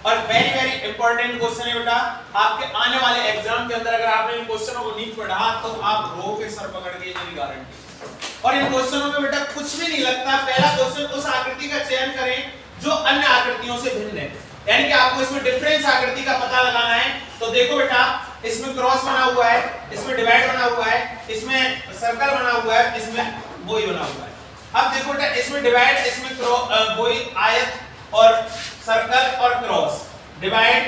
और very very important question है बेटा, आपके आने वाले एग्जाम के अंदर अगर आपने इन क्वेश्चनों को नहीं पढ़ा तो आप रो के सर पकड़ के, मेरी गारंटी। और इन क्वेश्चनों में बेटा कुछ भी नहीं लगता। पहला क्वेश्चन, उस आकृति का चयन करें जो अन्य आकृतियों से भिन्न है, यानी कि आपको इसमें डिफरेंस आकृति का पता लगाना है। तो देखो बेटा, इसमें क्रॉस बना हुआ है, इसमें डिवाइड बना हुआ है, इसमें सर्कल बना हुआ है, इसमें बोई बना हुआ है। अब देखो बेटा, इसमें डिवाइड, इसमें बोई, आयत और सर्कल और क्रॉस, डिवाइड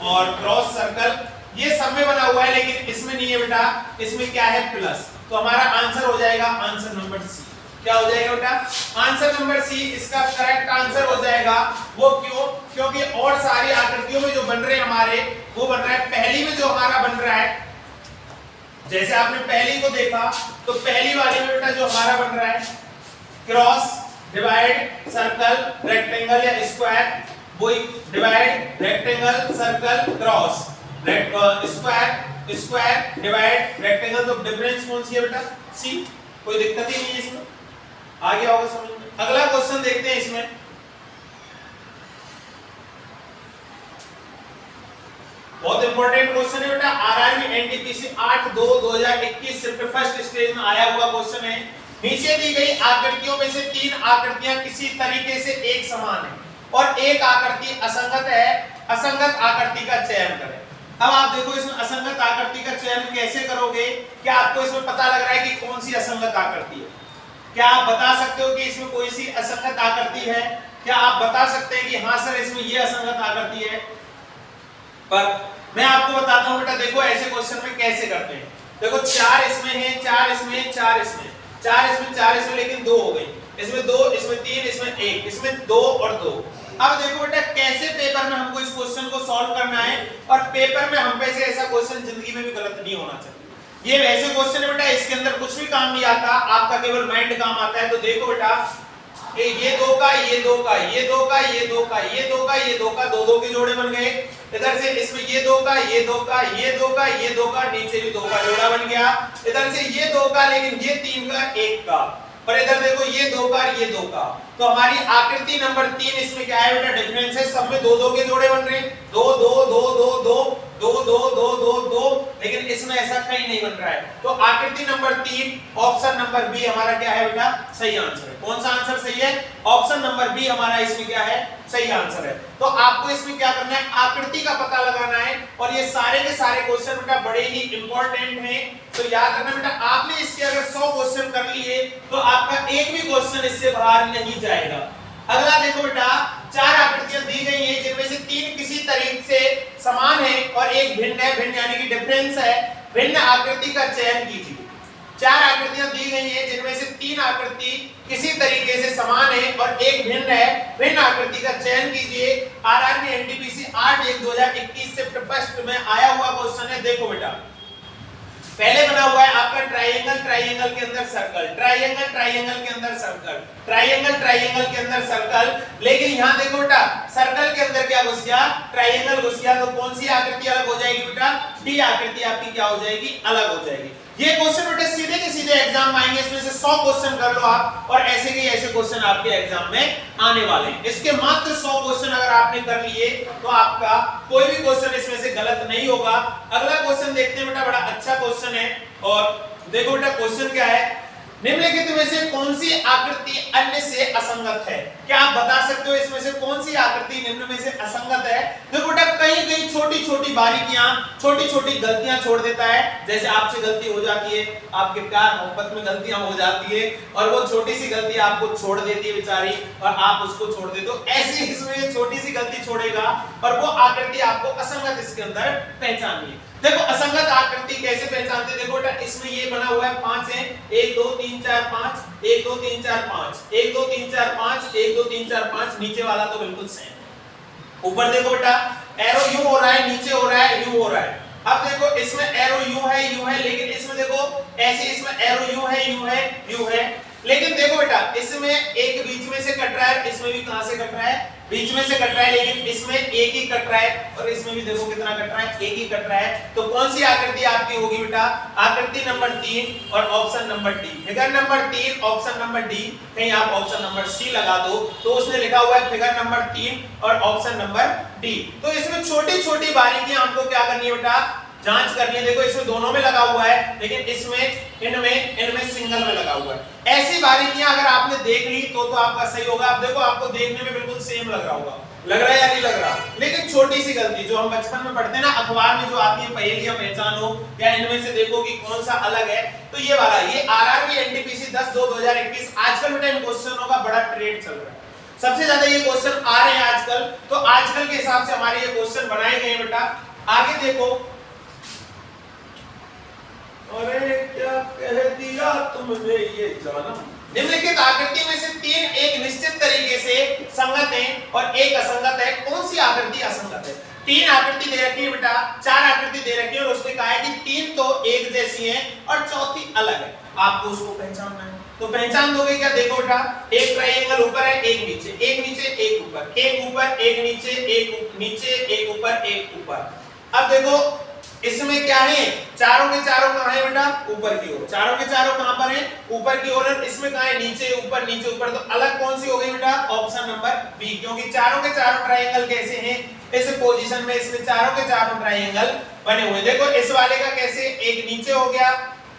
और क्रॉस सर्कल, ये सब में बना हुआ है, लेकिन इसमें नहीं है बेटा। इसमें क्या है? प्लस। तो हमारा आंसर हो जाएगा आंसर नंबर सी। क्या हो जाएगा बेटा? आंसर नंबर सी इसका करेक्ट आंसर हो जाएगा। वो क्यों? क्योंकि और सारी आकृतियों में जो बन रहे हैं हमारे, वो बन रहा है पहली में जो हमारा बन रहा है, जैसे आपने पहली को देखा तो पहली वाली में बेटा जो हमारा बन रहा है क्रॉस, डिवाइड, सर्कल, रेक्टेंगल या स्क्वायर, वही divide, rectangle, circle, cross, square, square, divide, rectangle. तो डिफरेंस कौन सी है बेटा? सी। कोई दिक्कत ही नहीं है इसमें, आ गया होगा समझ में। अगला क्वेश्चन देखते हैं इसमें। बहुत इंपॉर्टेंट क्वेश्चन है बेटा, RRB NTPC 8/2/2021 shift first stage में आया हुआ क्वेश्चन है। नीचे दी गई आकृतियों में से 3 आकृतियां किसी तरीके से एक समान है और एक आकृति असंगत है। असंगत आकृति का चयन करें। अब आप देखो, इसमें असंगत आकृति का चयन कैसे करोगे? क्या आपको इसमें पता लग रहा है कि कौन सी असंगत आकृति है? क्या आप बता सकते हो कि इसमें कोई सी असंगत आकृति है? क्या आप बता सकते हैं कि हाँ सर इसमें ये असंगत आकृति है? पर मैं आपको बताता हूं बेटा, देखो ऐसे क्वेश्चन में कैसे करते हैं। देखो 4 इसमें है, 4 इसमें, 4 इसमें, 4 इसमें, 4 इसमें, लेकिन 2 हो गई। इसमें 2, इसमें 3, इसमें 1, इसमें 2 और 2। अब देखो बेटा, कैसे पेपर में हमको इस क्वेश्चन को सॉल्व करना है, और पेपर में हम पे से ऐसा क्वेश्चन जिंदगी में भी गलत नहीं होना चाहिए। ये वैसे क्वेश्चन है बेटा, इसके अंदर कुछ भी काम नहीं आता, आपका केवल माइंड काम आता है। तो देखो बेटा, ये 2 का, ये 2 का, ये 2 का, ये 2 का, ये 2 का, ये 2 का, 2 के जोड़े बन गए। इधर से इसमें ये 2 का, ये 2 का, ये 2 का, ये 2 का, नीचे भी 2 का जोड़ा बन गया। इधर से ये 2 का, लेकिन ये 3 का, 1 का, पर इधर देखो ये 2 का, ये 2 का। तो हमारी आकृति नंबर 3 इसमें क्या है बेटा? डिफरेंस है, सब में 2 के जोड़े बन रहे हैं, 2 2 2 2 2 2 2 2 2 2, लेकिन इसमें ऐसा कहीं नहीं बन रहा है। तो आकृति नंबर 3 ऑप्शन नंबर बी हमारा क्या है बेटा? सही आंसर है। कौन सा आंसर सही है? ऑप्शन नंबर बी हमारा इसमें क्या है? सही आंसर है। तो आपको इसमें क्या करना है? आकृति का पता लगाना है। और ये सारे के सारे क्वेश्चन बेटा बड़े ही इंपॉर्टेंट हैं, तो याद रखना बेटा, आपने इसके अगर 100 क्वेश्चन कर लिए तो आपका एक भी क्वेश्चन इससे बाहर नहीं जाएगा। अगला देखो बेटा, 4 आकृतियां दी गई हैं जिनमें से 3 किसी तरीके से समान है और एक भिन्न है। भिन्न यानी कि डिफरेंस है। भिन्न आकृति का चयन कीजिए। 4 आकृतियां दी गई हैं जिनमें से 3 आकृति किसी तरीके से समान है और एक भिन्न है। भिन्न आकृति का चयन कीजिए। आरआरबी एनटीपीसी 8/1/2021 शिफ्ट फर्स्ट में आया हुआ क्वेश्चन है। देखो बेटा, पहले बना हुआ है आपका ट्राइंगल, ट्राइंगल के अंदर सर्कल, ट्राइंगल, ट्राइंगल के अंदर सर्कल, ट्राइंगल, ट्राइंगल के अंदर सर्कल। लेकिन यहाँ देखो बेटा, सर्कल के अंदर क्या घुस गया? ट्राइंगल घुस गया। तो कौन सी आकृति अलग हो जाएगी बेटा? डी आकृति आपकी क्या हो जाएगी? अलग हो जाएगी। ये क्वेश्चन बेटा सीधे के सीधे एग्जाम में आएंगे। इसमें से 100 क्वेश्चन कर लो आप, और ऐसे के ऐसे क्वेश्चन आपके एग्जाम में आने वाले हैं। इसके मात्र 100 क्वेश्चन अगर आपने कर लिए तो आपका कोई भी क्वेश्चन इसमें से गलत नहीं होगा। अगला क्वेश्चन देखते हैं बेटा, बड़ा अच्छा क्वेश्चन है। और देखो बेटा, क्वेश्चन क्या है? निम्नलिखित में से कौन सी आकृति अन्य से असंगत है? क्या आप बता सकते हो इसमें से कौन सी आकृति निम्न में से असंगत है? देखो बेटा, कहीं कहीं छोटी छोटी बारीकियां, छोटी छोटी गलतियां छोड़ देता है। जैसे आपसे गलती हो जाती है, आपके प्यार मोहब्बत में गलतियां हो जाती है, और वो छोटी सी गलती आपको छोड़ देती है बेचारी, और आप उसको छोड़ देते हो। ऐसे इसमें छोटी सी गलती छोड़ेगा और वो आकृति आपको असंगत इसके अंदर पहचानिए। देखो असंगत आकृति कैसे पहचानते? देखो बेटा, इसमें ये बना हुआ है 5 है, 1 2 3 4 5, 1 2 3 4 5, 1 2 3 4 5, 1 2 3 4 5। नीचे वाला तो बिल्कुल सेम। ऊपर देखो बेटा, एरो यूं हो रहा है, नीचे हो रहा है, यूं हो रहा है। अब देखो इसमें एरो यूं है, लेकिन इसमें देखो ऐसे, इसमें एरो यूं है। लेकिन देखो बेटा, इसमें एक बीच में से कट रहा है, इसमें भी कहां से कट रहा है? बीच में से कट रहा है, लेकिन इसमें एक ही कट रहा है और इसमें भी देखो कितना कट रहा है, एक ही कट रहा है। तो कौन सी आकृति आपकी होगी बेटा? आकृति नंबर 3 और option number D. Figure number 3 option number D, कहीं आप ऑप्शन नंबर सी लगा दो तो उसने लिखा हुआ है फिगर नंबर 3 और ऑप्शन नंबर डी। तो इसमें छोटी छोटी बारीकियां हमको क्या करनी है बेटा? जांच करनी है। देखो इसमें दोनों में लगा हुआ है, लेकिन इसमें इनमें सिंगल में लगा हुआ है। ऐसी बारीकियां अगर आपने देख ली तो आपका सही होगा। अब देखो आपको देखने में बिल्कुल सेम लग रहा होगा, लग रहा है या नहीं लग रहा? लेकिन छोटी सी गलती जो हम बचपन में पढ़ते हैं ना, अखबार में जो आती है पहेलियां पहचानो या इनमें से देखो कि कौन सा अलग है, तो ये वाला, ये आरआरबी एनटीपीसी 10/2/2021 आजकल बेटा इन क्वेश्चनों का बड़ा ट्रेंड चल रहा है। सबसे ज्यादा ये क्वेश्चन आ रहे हैं आजकल, तो आजकल के हिसाब से हमारे ये क्वेश्चन बनाए गए हैं बेटा। आगे देखो, अरे क्या कह दिया तुमने ये जानम। निम्नलिखित आकृति में से 3 एक निश्चित तरीके से संगत है और एक असंगत है। कौन सी आकृति असंगत है? 3 आकृति दे रखी है बेटा, 4 आकृति दे रखी है और उसने कहा है कि 3 तो एक जैसी हैं और चौथी अलग है। आपको उसको पहचानना है, तो पहचान दोगे क्या? देखो बेटा, एक ट्रायंगल ऊपर है, एक नीचे, एक नीचे, एक ऊपर, एक ऊपर, एक नीचे, एक नीचे, एक ऊपर, एक ऊपर। अब देखो इसमें क्या है? चारों के चारों कहां है बेटा? ऊपर की ओर। चारों के चारों कहां पर है? ऊपर की ओर। इसमें कहां है? नीचे ऊपर, नीचे ऊपर। तो अलग कौन सी हो गई बेटा? ऑप्शन नंबर बी, क्योंकि चारों के चारों ट्रायंगल कैसे हैं? इस पोजीशन में इसमें चारों के चारों ट्रायंगल बने हुए। देखो इस वाले का कैसे? एक नीचे हो गया,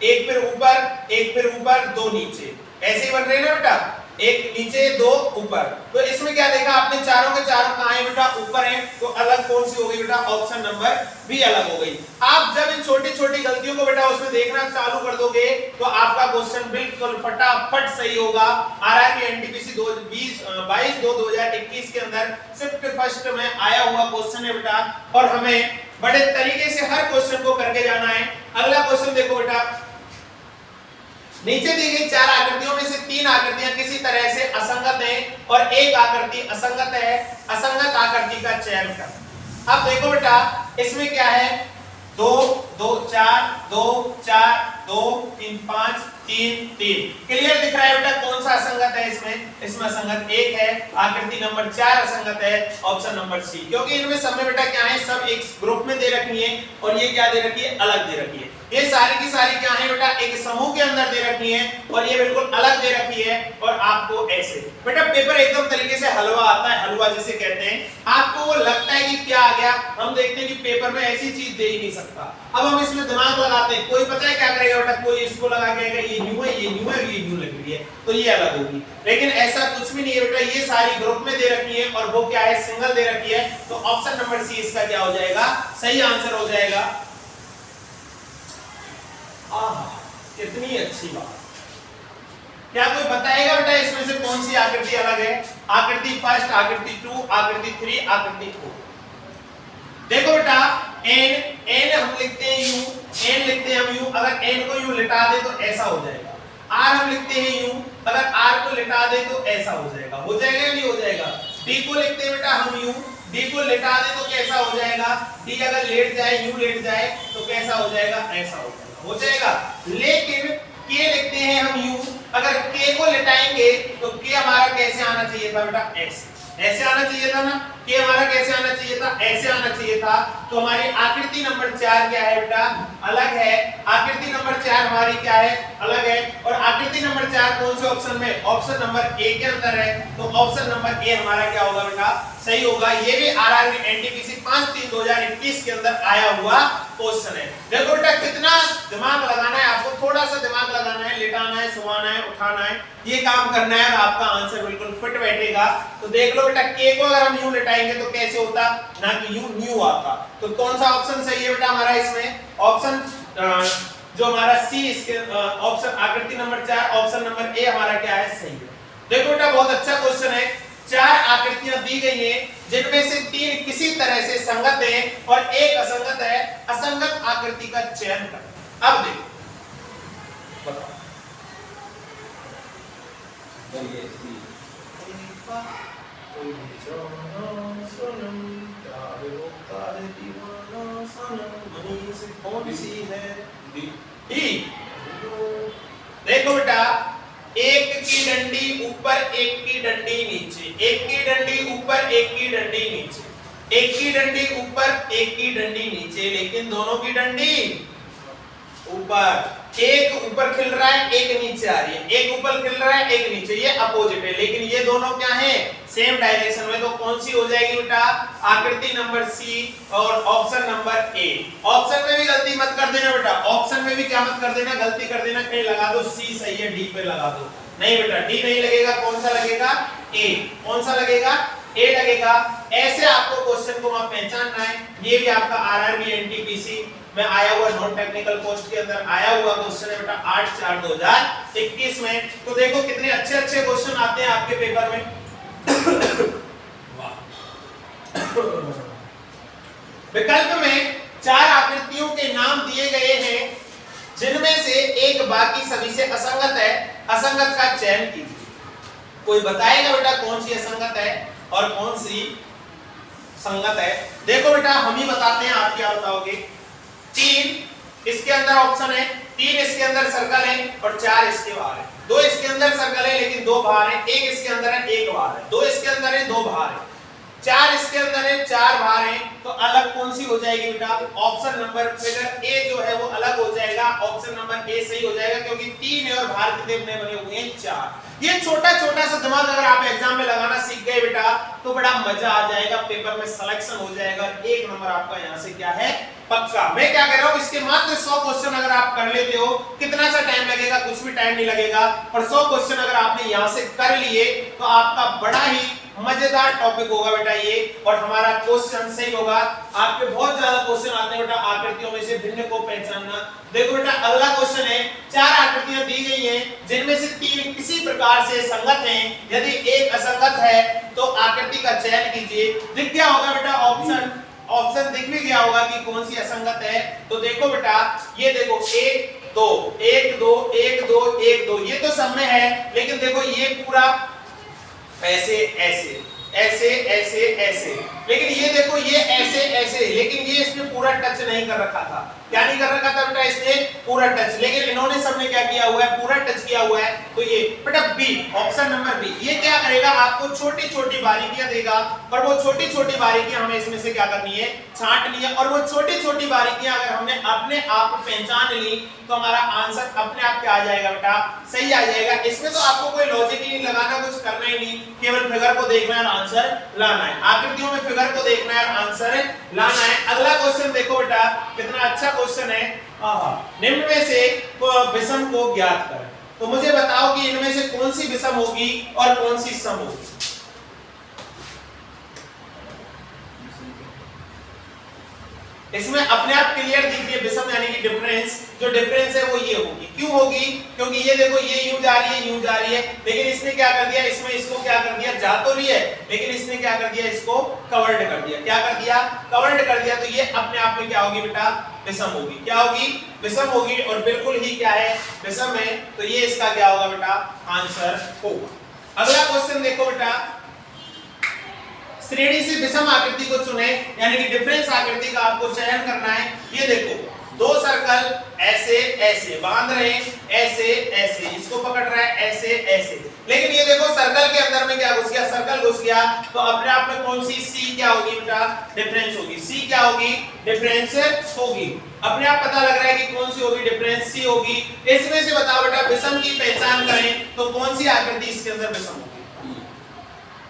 एक फिर ऊपर, एक फिर ऊपर, दो नीचे, ऐसे ही बन रहे ना बेटा, एक नीचे दो ऊपर। तो इसमें क्या देखा आपने? चारों के चारों कहां है बेटा? ऊपर है। तो अलग कौन सी हो गई बेटा? ऑप्शन नंबर बी अलग हो गई। आप जब इन छोटी छोटी गलतियों को बेटा उसमें देखना चालू कर दोगे तो आपका क्वेश्चन बिल्कुल फटाफट सही होगा। आरआरबी एनटीपीसी 22/2/2021 के अंदर शिफ्ट फर्स्ट में आया हुआ क्वेश्चन है बेटा, और हमें बड़े तरीके से हर क्वेश्चन को करके जाना है। अगला क्वेश्चन देखो बेटा, नीचे दी गई 4 आकृतियों में से 3 आकृतियां किसी तरह से असंगत हैं और एक आकृति असंगत है। असंगत आकृति का चयन कर। अब देखो बेटा इसमें क्या है? 2 2 4 2 4 2 3 5 3 3। क्लियर दिख रहा है बेटा कौन सा असंगत है? इसमें असंगत 1 है, आकृति नंबर 4 असंगत है, ऑप्शन नंबर सी। क्योंकि इनमें सब में बेटा क्या है? सब एक ग्रुप में दे रखी है और ये क्या दे रखी है? अलग दे रखी है। ये सारी की सारी क्या है बेटा? एक समूह के अंदर दे रखी है और ये बिल्कुल अलग दे रखी है। और आपको ऐसे बेटा पेपर एकदम तरीके से हलवा आता है, हलवा जिसे कहते हैं। आपको वो लगता है कि क्या आ गया, हम देखते हैं कि पेपर में ऐसी चीज दे ही नहीं सकता। अब हम इसमें दिमाग लगाते हैं, कोई पता है क्या करेगा बेटा? कोई इसको लगा के ये न्यू है, ये न्यू है, ये न्यू लग रही है, तो ये अलग होगी। लेकिन ऐसा कुछ भी नहीं है बेटा, ये सारी ग्रुप में दे रखी है और वो क्या है? सिंगल दे रखी है। तो ऑप्शन नंबर सी इसका क्या हो जाएगा? सही आंसर हो जाएगा। कितनी अच्छी बात। क्या कोई बताएगा बेटा इसमें से कौन सी आकृति अलग है? आकृति फर्स्ट, आकृति 2, आकृति 3, आकृति 4। देखो बेटा n हम लिखते हैं u, n लिखते हैं हम u। अगर n को u लिटा दे तो ऐसा हो जाएगा। r हम लिखते हैं u, अगर r को लिटा दे तो ऐसा हो जाएगा। हो जाएगा या नहीं हो जाएगा? d को लिखते हैं बेटा हम u, d को लिटा दे तो कैसा हो जाएगा? d अगर लेट जाए, u लेट जाए तो कैसा हो जाएगा? ऐसा हो जाएगा। हो जाएगा। लेकिन k लिखते हैं हम u, अगर k को लिटाएंगे तो k हमारा कैसे आना चाहिए था बेटा? ऐसे आना चाहिए था ना। k हमारा कैसे आना चाहिए था? ऐसे आना चाहिए था। तो हमारी आकृति नंबर 4 क्या है बेटा? अलग है। आकृति नंबर 4 हमारी क्या है? अलग है। और आकृति नंबर 4 कौन से ऑप्शन में? ऑप्शन नंबर ए के अंदर है। तो ऑप्शन नंबर ए हमारा क्या होगा बेटा? सही होगा। ये भी आरआरबी एनटीपीसी 5/3/2021 के अंदर आया हुआ क्वेश्चन है। देखो बेटा कितना दिमाग लगाना है आपको, थोड़ा सा दिमाग लगाना है, लेटाना है, सुवाना है, उठाना है, ये काम करना है और आपका आंसर बिल्कुल फिट बैठेगा। तो देख लो बेटा k को अगर हम u लिटाएंगे तो कैसे होता? ना कि u न्यू आता। तो कौन सा ऑप्शन सही है बेटा हमारा इसमें? ऑप्शन जो हमारा सी, इसके ऑप्शन आकृति नंबर 4 ऑप्शन नंबर ए हमारा क्या है? सही है। देखो बेटा बहुत अच्छा क्वेश्चन है। 4 आकृतियां दी गई हैं जिनमें से 3 किसी तरह से संगत हैं और एक असंगत है। असंगत आकृति का चयन कर। अब देखो बताओ। कौन सी है? देखो बेटा एक की डंडी ऊपर, एक की डंडी नीचे, एक की डंडी ऊपर, एक डंडी नीचे, एक की डंडी ऊपर एक की डंडी नीचे, लेकिन दोनों की डंडी ऊपर। एक ऊपर खिल रहा है एक नीचे आ रही है, एक ऊपर खिल रहा है एक नीचे, ये अपोजिट है, लेकिन ये दोनों क्या है सेम डायरेक्शन में। तो कौन सी हो जाएगी बेटा आकृति नंबर सी और ऑप्शन नंबर ए। ऑप्शन में भी गलती मत कर देना बेटा, ऑप्शन में भी क्या मत कर देना गलती कर देना, कहीं लगा दो सी सही है डी पे लगा दो, नहीं बेटा डी नहीं लगेगा, कौन सा लगेगा ए। कौन सा लगेगा ए लगेगा। ऐसे आपको क्वेश्चन को वहां पहचानना है। ये भी आपका आरआरबी एनटीपीसी में आया हुआ नॉन टेक्निकल पोस्ट के अंदर आया हुआ क्वेश्चन है बेटा 8/4/2021 में। तो देखो कितने अच्छे अच्छे क्वेश्चन आते हैं आपके पेपर में। विकल्प में 4 आकृतियों के नाम दिए गए हैं जिनमें से एक बाकी सभी से असंगत है, असंगत का चयन कीजिए। कोई बताएगा बेटा कौन सी असंगत है और कौन सी संगत है। देखो बेटा हम ही बताते हैं, आप क्या बताओगे। 3 इसके अंदर ऑप्शन है, 3 इसके अंदर सर्कल है और 4 इसके बाहर है। 2 इसके अंदर सर्कल है लेकिन 2 बाहर है, 1 इसके अंदर है 1 बाहर है, 2 इसके अंदर है 2 बाहर है, 4 इसके अंदर है 4 बाहर है। तो अलग कौन सी हो जाएगी बेटा ऑप्शन नंबर फिगर ए जो है वो अलग हो जाएगा, ऑप्शन नंबर ए सही हो जाएगा, क्योंकि 3 है और बाहर कितने बने हुए हैं 4। ये छोटा छोटा सा दिमाग अगर आप एग्जाम में लगाना सीख गए बेटा तो बड़ा मजा आ जाएगा, पेपर में सिलेक्शन हो जाएगा, 1 नंबर आपका यहाँ से क्या है पक्का। मैं क्या कह रहा हूँ इसके मात्र 100 क्वेश्चन अगर आप कर लेते हो, कितना सा टाइम लगेगा, कुछ भी टाइम नहीं लगेगा, और 100 क्वेश्चन अगर आपने यहाँ से कर लिए तो आपका बड़ा ही मजेदार टॉपिक होगा बेटा ये, और हमारा क्वेश्चन सही होगा। आपके बहुत ज्यादा क्वेश्चन आते हैं बेटा आकृतियों में से भिन्न को पहचानना। देखो बेटा अगला क्वेश्चन है, 4 आकृतियां दी गई हैं जिनमें से 3 किसी प्रकार से संगत हैं, यदि एक असंगत है तो आकृति का चयन कीजिए। दिख गया होगा बेटा ऑप्शन दिख भी गया होगा कि कौन सी असंगत है। तो देखो बेटा ये देखो 1 2 1 2 1 2 1 2 ये तो सब में है, लेकिन देखो ये पूरा ऐसे ऐसे ऐसे ऐसे ऐसे, लेकिन ये देखो ये ऐसे ऐसे, लेकिन ये इसने पूरा टच नहीं कर रखा था। क्या नहीं कर रखा था बेटा इसने पूरा टच, लेकिन इन्होंने सबने क्या किया हुआ है पूरा टच किया हुआ है। तो ये बेटा बी ऑप्शन नंबर बी, ये क्या करेगा आपको छोटी छोटी बारीकियां देगा, और वो छोटी छोटी बारीकियां हमें इसमें से क्या करनी है छांटनी है, और वो छोटी छोटी बारीकियां अगर हमने अपने आप पहचान ली तो हमारा आंसर अपने आप क्या आ जाएगा बेटा सही आ जाएगा। इसमें तो आपको कोई लॉजिक ही नहीं लगाना, कुछ करना ही नहीं, केवल फिगर को देखना है और आंसर लाना है। आकृतियों में फिगर को देखना है और आंसर लाना है। अगला क्वेश्चन देखो बेटा कितना अच्छा क्वेश्चन है। निम्न में से विषम को ज्ञात करें। तो मुझे बताओ कि इनमें से कौन सी विषम होगी और कौन सी सम होगी। इसमें अपने आप क्लियर दिखिए विषम यानी कि डिफरेंस, जो डिफरेंस है वो ये होगी। क्यों होगी? क्योंकि ये देखो ये यूं जा रही है यूं जा रही है, लेकिन इसने क्या कर दिया इसमें इसको क्या कर दिया जा तो रही है, लेकिन इसने क्या कर दिया इसको कवर्ड कर दिया। क्या कर दिया कवर्ड कर दिया। तो ये अपने आप में क्या होगी बेटा विषम होगी। क्या होगी विषम होगी, और बिल्कुल ही क्या है विषम है। तो ये इसका क्या होगा बेटा आंसर होगा। अगला क्वेश्चन देखो बेटा, श्रेणी से विषम आकृति को चुने, यानी कि डिफरेंस आकृति का आपको चयन करना है। ये देखो 2 सर्कल ऐसे ऐसे बांध रहे हैं, ऐसे ऐसे इसको पकड़ रहा है ऐसे ऐसे, लेकिन ये देखो सर्कल के अंदर में क्या घुस गया सर्कल घुस गया। तो अपने आप में कौन सी सी क्या होगी बेटा डिफरेंस होगी। सी क्या होगी डिफरेंस होगी। अपने आप पता लग रहा है कि कौन सी होगी डिफरेंस सी होगी। इसमें से बताओ बेटा विषम की पहचान करें तो कौन सी आकृति इसके अंदर विषम होगी।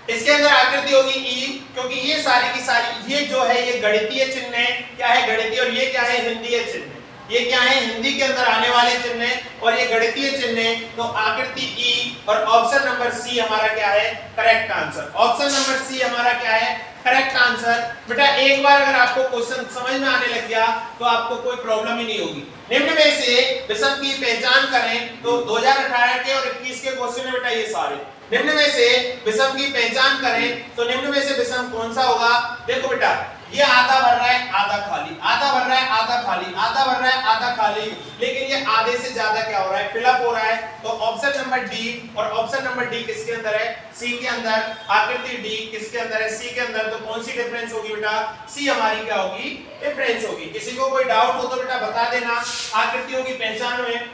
इसके अंदर आकृति होगी ई, क्योंकि ये सारी की सारी ये जो है ये गणितीय चिन्ह है। क्या है गणितीय, और ये क्या है हिंदी चिन्ह। ये क्या है हिंदी के अंदर आने वाले चिन्ह है और ये गणितीय चिन्ह है। तो आकृति ई और ऑप्शन नंबर सी हमारा क्या है correct answer. Option number C हमारा क्या है करेक्ट आंसर। बेटा एक बार अगर आपको क्वेश्चन समझ में आने लग गया तो आपको कोई प्रॉब्लम ही नहीं होगी। निम्न में से विषम की पहचान करें। तो 2018 के और 21 के क्वेश्चन है बेटा ये सारे। निम्न में से विषम की पहचान करें तो निम्न में से विषम कौन सा होगा। देखो बेटा ये आधा भर रहा है आधा खाली, आधा भर रहा है आधा खाली, आधा भर रहा है आधा खाली, लेकिन ये आधे से ज्यादा क्या हो रहा है फिलअप हो रहा है। तो ऑप्शन नंबर डी, और ऑप्शन नंबर डी किसके अंदर है सी के अंदर। आकृति डी किसके अंदर है सी के अंदर। तो कौन सी डिफरेंस होगी बेटा सी हमारी क्या होगी डिफरेंस होगी। किसी को कोई डाउट हो तो बेटा बता देना आकृतियों की पहचान में।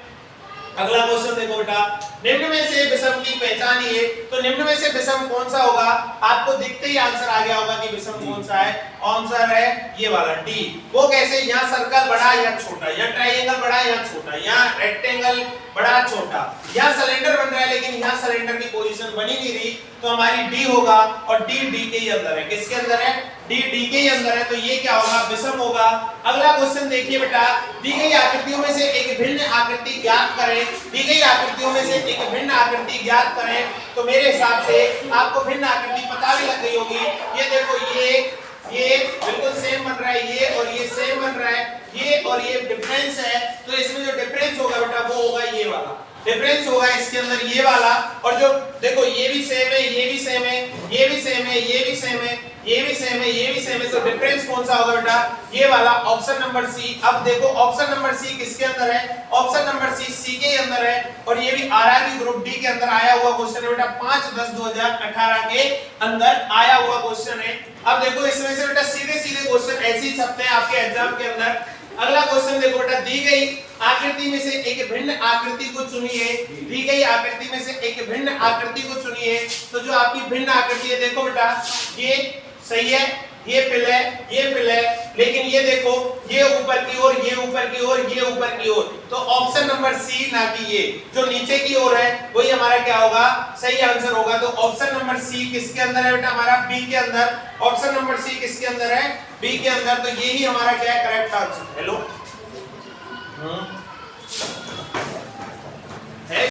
अगला क्वेश्चन देखो बेटा, निम्न में से विषम की पहचानिए। तो निम्न में से विषम कौन सा होगा? आपको दिखते ही आंसर आ गया होगा कि विषम कौन सा है। आंसर है ये वाला डी। वो कैसे? यहाँ सर्कल बड़ा या छोटा, या ट्रायंगल बड़ा या छोटा, यहाँ रेक्टेंगल बड़ा छोटा, यहाँ सिलेंडर बन रहा है लेकिन यहाँ सिलेंडर की पोजीशन बनी नहीं रही, तो हमारी डी होगा। और डी डी के ही अंदर है। किसके अंदर है? डी डी के ही अंदर है। तो ये क्या होगा? विषम होगा। अगला क्वेश्चन देखिए बेटा, दी गई आकृतियों में से एक भिन्न आकृति ज्ञात करें। दी गई आकृतियों में से एक भिन्न आकृति ज्ञात करें। तो मेरे हिसाब से आपको भिन्न आकृति पता भी लग गई होगी। ये देखो, ये बिल्कुल सेम बन रहा है, ये और ये सेम बन रहा है, ये और ये डिफरेंस है। तो इसमें जो डिफरेंस होगा बेटा वो होगा ये वाला डिफरेंस होगा इसके अंदर, ये वाला। और जो देखो ये भी सेम है, ये भी सेम है, ये भी सेम है, ये भी सेम है, ये भी सेम है, ये भी सेम है। तो डिफरेंस कौन सा होगा बेटा? ये वाला, ऑप्शन नंबर सी। अब देखो ऑप्शन नंबर सी किसके अंदर है? ऑप्शन नंबर सी के अंदर है। और ये भी आरआरबी ग्रुप डी के अंदर आया हुआ क्वेश्चन है बेटा, 5/10/2018 के अंदर आया हुआ क्वेश्चन है। अब देखो इसमें से बेटा सीधे सीधे क्वेश्चन ऐसे ही छपते हैं आपके एग्जाम के अंदर। अगला क्वेश्चन देखो बेटा, दी गई आकृति में से एक भिन्न आकृति को चुनिए। दी गई आकृति में से एक भिन्न आकृति को चुनिए। तो जो आपकी भिन्न आकृति है, देखो बेटा ये सही है, ये फिल है, ये फिल है, लेकिन ये देखो ये ऊपर की ओर, ये ऊपर की ओर, ये ऊपर की ओर। तो ऑप्शन नंबर सी, ना कि ये जो नीचे की ओर है वही हमारा क्या होगा? सही आंसर होगा। तो ऑप्शन नंबर सी किसके अंदर है बेटा? हमारा बी के अंदर। ऑप्शन नंबर सी किसके अंदर है? बी के अंदर। तो यही हमारा क्या है? Correct answer. हेलो